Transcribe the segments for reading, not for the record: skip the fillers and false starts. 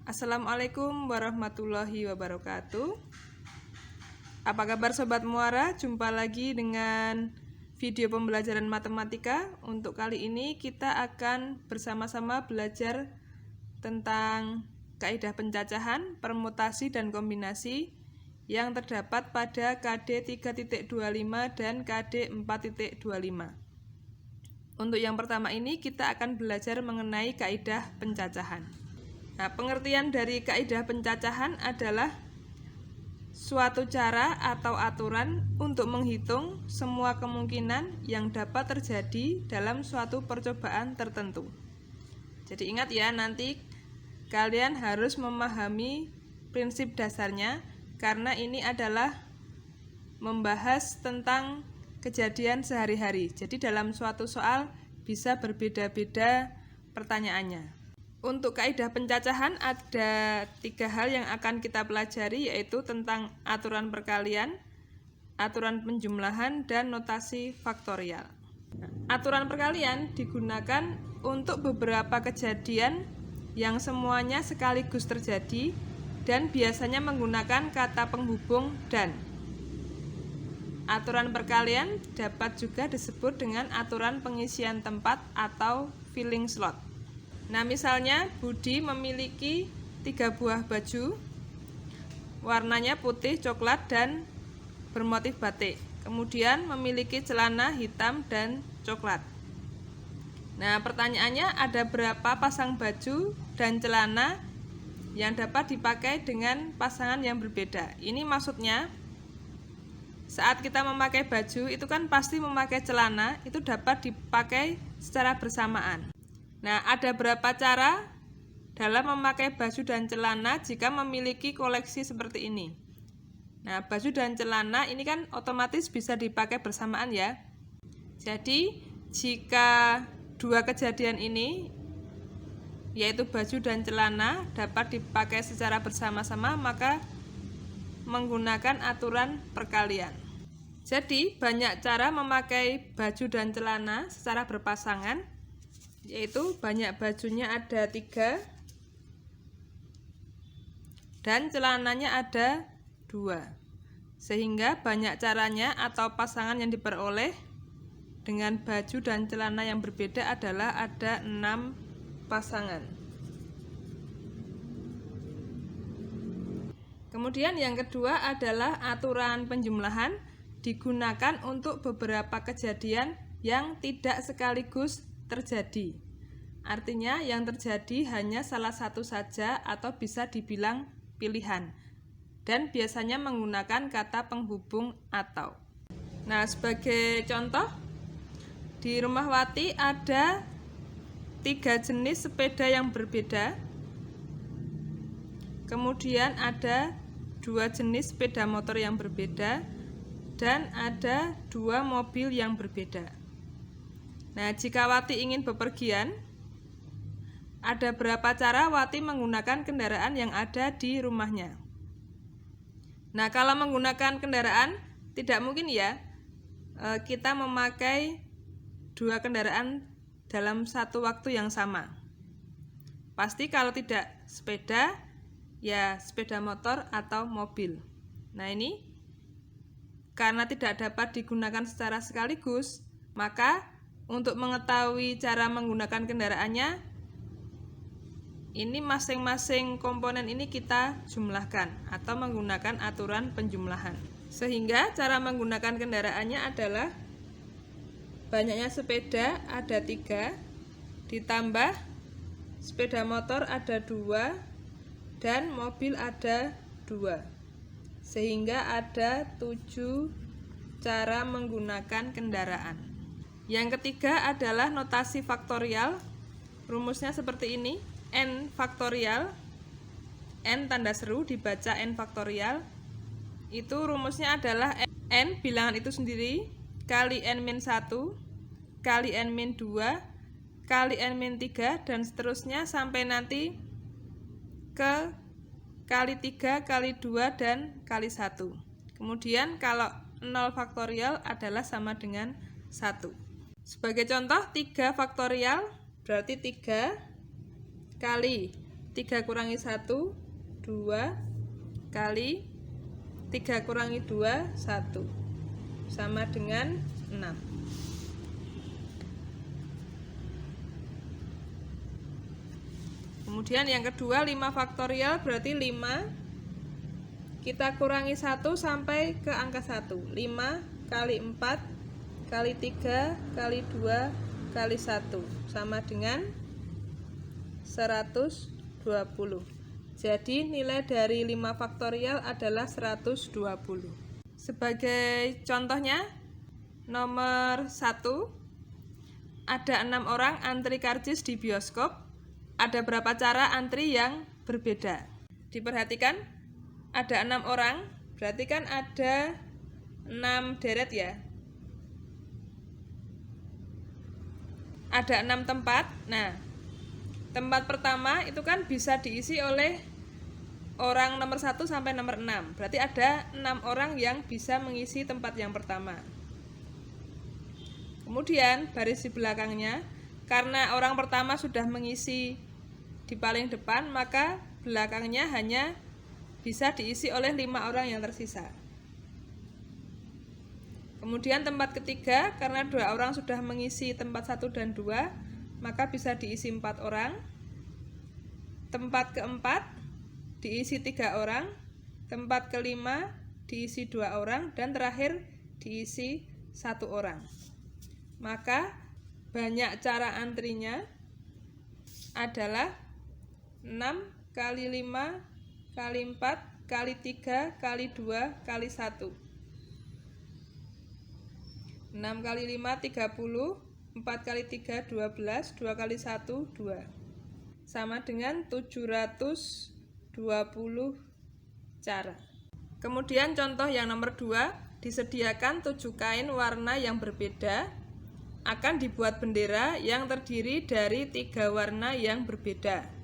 Assalamualaikum warahmatullahi wabarakatuh. Apa kabar Sobat Muara? Jumpa lagi dengan video pembelajaran matematika. Untuk kali ini kita akan bersama-sama belajar tentang kaidah pencacahan, permutasi, dan kombinasi yang terdapat pada KD 3.25 dan KD 4.25. Untuk yang pertama ini kita akan belajar mengenai kaidah pencacahan. Nah, pengertian dari kaidah pencacahan adalah suatu cara atau aturan untuk menghitung semua kemungkinan yang dapat terjadi dalam suatu percobaan tertentu. Jadi ingat ya, nanti kalian harus memahami prinsip dasarnya karena ini adalah membahas tentang kejadian sehari-hari. Jadi dalam suatu soal bisa berbeda-beda pertanyaannya. Untuk kaidah pencacahan ada 3 hal yang akan kita pelajari, yaitu tentang aturan perkalian, aturan penjumlahan, dan notasi faktorial. Aturan perkalian digunakan untuk beberapa kejadian yang semuanya sekaligus terjadi dan biasanya menggunakan kata penghubung dan. Aturan perkalian dapat juga disebut dengan aturan pengisian tempat atau filling slot. Nah, misalnya Budi memiliki 3 buah baju, warnanya putih, coklat, dan bermotif batik. Kemudian memiliki celana hitam dan coklat. Nah, pertanyaannya ada berapa pasang baju dan celana yang dapat dipakai dengan pasangan yang berbeda. Ini maksudnya saat kita memakai baju itu kan pasti memakai celana, itu dapat dipakai secara bersamaan. Nah, ada berapa cara dalam memakai baju dan celana jika memiliki koleksi seperti ini. Nah, baju dan celana ini kan otomatis bisa dipakai bersamaan ya. Jadi, jika 2 kejadian ini, yaitu baju dan celana, dapat dipakai secara bersama-sama, maka menggunakan aturan perkalian. Jadi, banyak cara memakai baju dan celana secara berpasangan, yaitu banyak bajunya ada 3 dan celananya ada 2, sehingga banyak caranya atau pasangan yang diperoleh dengan baju dan celana yang berbeda adalah ada 6 pasangan. Kemudian yang kedua adalah aturan penjumlahan, digunakan untuk beberapa kejadian yang tidak sekaligus terjadi. Artinya yang terjadi hanya salah satu saja atau bisa dibilang pilihan. Dan biasanya menggunakan kata penghubung atau. Nah, sebagai contoh, di rumah Wati ada 3 jenis sepeda yang berbeda. Kemudian ada 2 jenis sepeda motor yang berbeda dan ada 2 mobil yang berbeda. Nah, jika Wati ingin bepergian, ada berapa cara Wati menggunakan kendaraan yang ada di rumahnya? Nah, kalau menggunakan kendaraan, tidak mungkin ya kita memakai 2 kendaraan dalam satu waktu yang sama. Pasti kalau tidak sepeda, ya sepeda motor atau mobil. Nah, ini karena tidak dapat digunakan secara sekaligus, maka untuk mengetahui cara menggunakan kendaraannya, ini masing-masing komponen ini kita jumlahkan atau menggunakan aturan penjumlahan. Sehingga cara menggunakan kendaraannya adalah banyaknya sepeda ada 3, ditambah sepeda motor ada 2, dan mobil ada 2. Sehingga ada 7 cara menggunakan kendaraan. Yang ketiga adalah notasi faktorial. Rumusnya seperti ini. N faktorial, N tanda seru dibaca N faktorial. Itu rumusnya adalah N bilangan itu sendiri kali N-1 kali N-2 kali N-3 dan seterusnya sampai nanti ke kali 3 kali 2 dan kali 1. Kemudian kalau 0 faktorial adalah sama dengan 1. Sebagai contoh, 3 faktorial berarti 3 kali 3 kurangi 1, 2 kali 3 kurangi 2, 1 sama dengan 6. Kemudian yang kedua 5 faktorial berarti 5 kita kurangi 1 sampai ke angka 1. 5 kali 4 kali 3 kali 2 kali 1 sama dengan 120. Jadi nilai dari 5 faktorial adalah 120. Sebagai contohnya, nomor 1, ada 6 orang antri karcis di bioskop. Ada berapa cara antri yang berbeda? Diperhatikan, ada 6 orang, berarti kan ada 6 deret ya. Ada 6 tempat. Nah, tempat pertama itu kan bisa diisi oleh orang nomor 1 sampai nomor 6. Berarti ada 6 orang yang bisa mengisi tempat yang pertama. Kemudian baris di belakangnya, karena orang pertama sudah mengisi di paling depan, maka belakangnya hanya bisa diisi oleh 5 orang yang tersisa. Kemudian tempat ketiga, karena 2 orang sudah mengisi tempat 1 dan 2, maka bisa diisi 4 orang. Tempat keempat diisi 3 orang. Tempat kelima diisi 2 orang. Dan terakhir diisi 1 orang. Maka banyak cara antrinya adalah 6 kali 5 kali 4 kali 3 kali 2 kali 1. 6 kali 5 30, 4 kali 3 12, 2 kali 1 2. Sama dengan 720 cara. Kemudian contoh yang nomor 2, disediakan 7 kain warna yang berbeda. Akan dibuat bendera yang terdiri dari 3 warna yang berbeda.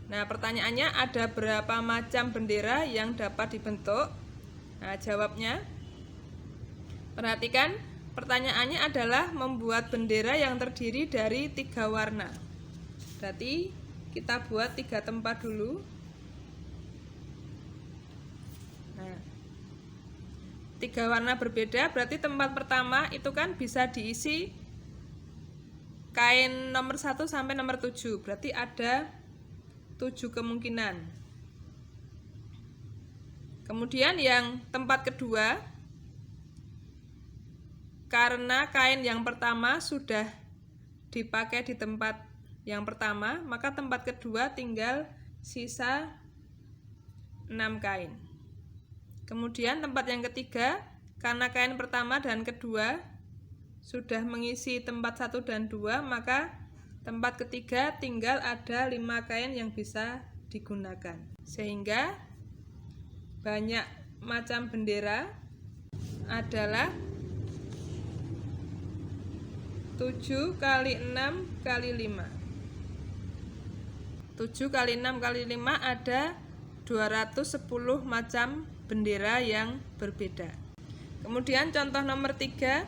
Nah, pertanyaannya ada berapa macam bendera yang dapat dibentuk? Nah, jawabnya, perhatikan, pertanyaannya adalah membuat bendera yang terdiri dari 3 warna. Berarti kita buat 3 tempat dulu. Nah, 3 warna berbeda, berarti tempat pertama itu kan bisa diisi kain nomor 1 sampai nomor 7. Berarti ada 7 kemungkinan. Kemudian yang tempat kedua, karena kain yang pertama sudah dipakai di tempat yang pertama, maka tempat kedua tinggal sisa 6 kain. Kemudian tempat yang ketiga, karena kain pertama dan kedua sudah mengisi tempat 1 dan 2, maka tempat ketiga tinggal ada 5 kain yang bisa digunakan. Sehingga banyak macam bendera adalah 7 kali 6 kali 5. 7 kali 6 kali 5 ada 210 macam bendera yang berbeda. Kemudian contoh nomor 3,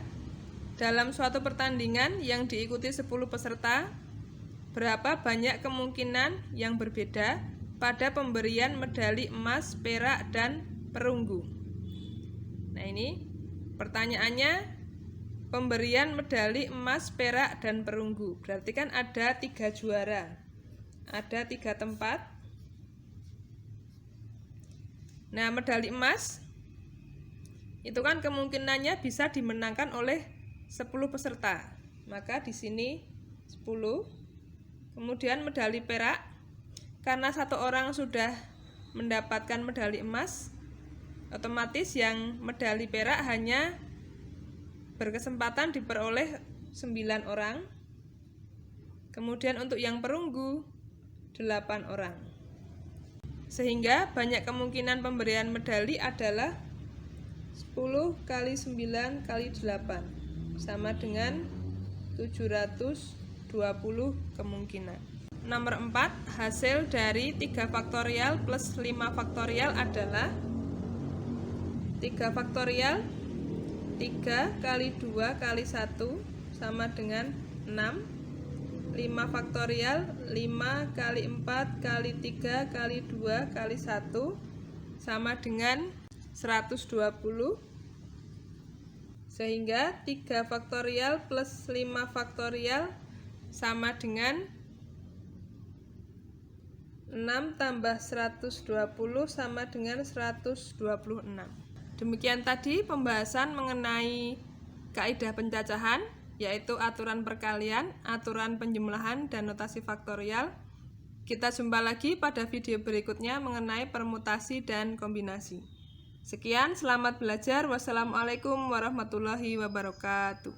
dalam suatu pertandingan yang diikuti 10 peserta, berapa banyak kemungkinan yang berbeda pada pemberian medali emas, perak, dan perunggu? Nah, ini pertanyaannya, pemberian medali emas, perak, dan perunggu. Berarti kan ada 3 juara, ada 3 tempat. Nah, medali emas itu kan kemungkinannya bisa dimenangkan oleh 10 peserta. Maka di sini 10. Kemudian medali perak, karena 1 orang sudah mendapatkan medali emas, otomatis yang medali perak hanya berkesempatan diperoleh 9 orang. Kemudian untuk yang perunggu 8 orang. Sehingga banyak kemungkinan pemberian medali adalah 10 kali 9 kali 8 sama dengan 720 kemungkinan. Nomor 4, hasil dari 3 faktorial plus 5 faktorial adalah 3 faktorial 3 kali 2 kali 1 sama dengan 6. 5 faktorial 5 kali 4 kali 3 kali 2 kali 1 sama dengan 120, sehingga 3 faktorial plus 5 faktorial sama dengan 6 tambah 120 sama dengan 126. Demikian tadi pembahasan mengenai kaidah pencacahan, yaitu aturan perkalian, aturan penjumlahan, dan notasi faktorial. Kita jumpa lagi pada video berikutnya mengenai permutasi dan kombinasi. Sekian, selamat belajar. Wassalamualaikum warahmatullahi wabarakatuh.